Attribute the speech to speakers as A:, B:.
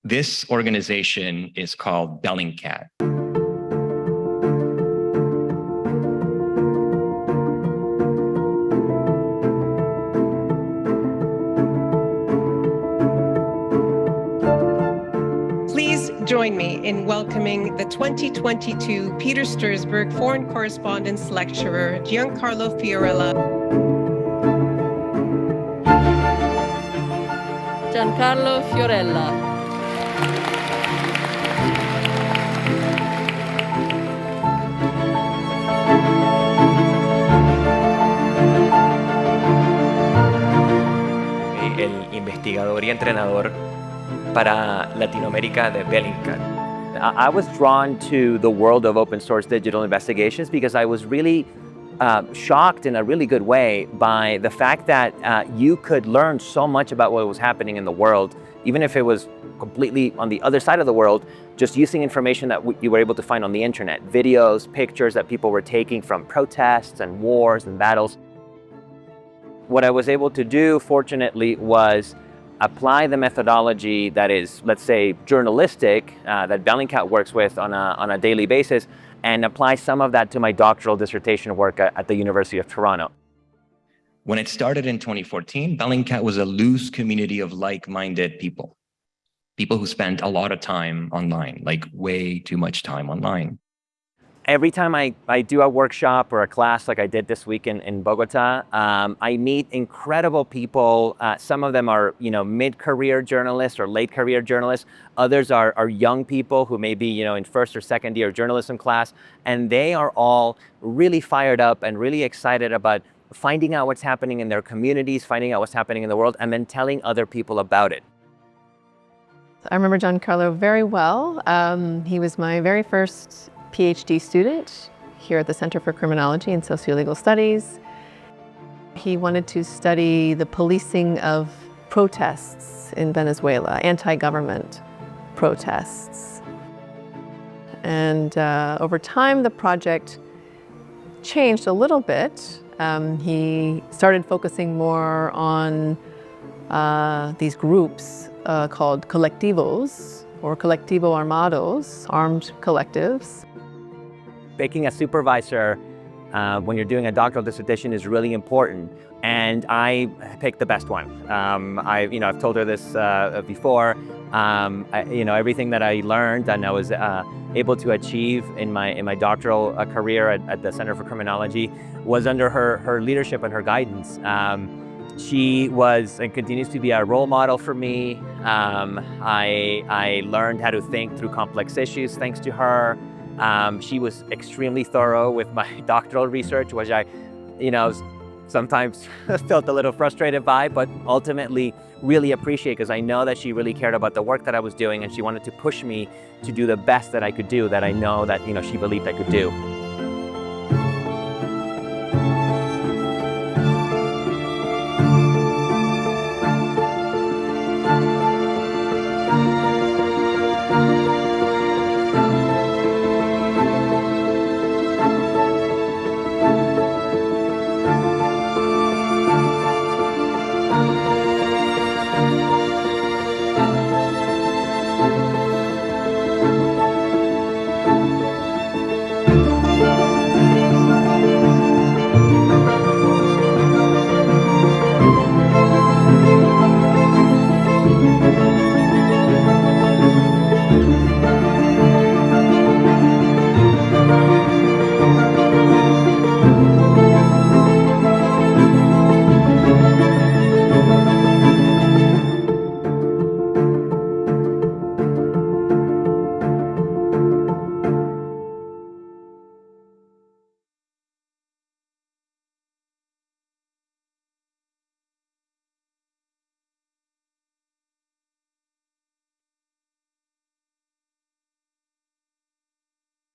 A: This organization is called Bellingcat.
B: Please join me in welcoming the 2022 Peter Stursberg Foreign Correspondence Lecturer, Giancarlo Fiorella.
C: Giancarlo Fiorella.
D: El investigador y entrenador para Latinoamérica de Bellingcat. I was drawn to the world of open source digital investigations because I was really shocked in a really good way by the fact that you could learn so much about what was happening in the world, even if it was completely on the other side of the world, just using information that you were able to find on the internet, videos, pictures that people were taking from protests and wars and battles. What I was able to do, fortunately, was apply the methodology that is, let's say, journalistic, that Bellingcat works with on a daily basis, and apply some of that to my doctoral dissertation work at the University of Toronto.
A: When it started in 2014, Bellingcat was a loose community of like-minded people who spent a lot of time online, like way too much time online.
D: Every time I do a workshop or a class like I did this week in Bogota, I meet incredible people. Some of them are, mid-career journalists or late-career journalists. Others are young people who may be, in first or second year journalism class, and they are all really fired up and really excited about finding out what's happening in their communities, finding out what's happening in the world, and then telling other people about it.
E: I remember Giancarlo very well. He was my very first PhD student here at the Center for Criminology and Sociolegal Studies. He wanted to study the policing of protests in Venezuela, anti-government protests. And over time, the project changed a little bit. He started focusing more on these groups called colectivos, or colectivo armados, armed collectives.
D: Picking a supervisor when you're doing a doctoral dissertation is really important, and I picked the best one. I've told her this before. Everything that I learned and I was able to achieve in my doctoral career at the Center for Criminology was under her leadership and her guidance. She was and continues to be a role model for me. I learned how to think through complex issues thanks to her. She was extremely thorough with my doctoral research, which I, sometimes felt a little frustrated by, but ultimately really appreciate because I know that she really cared about the work that I was doing and she wanted to push me to do the best that I could do, that I know that, she believed I could do.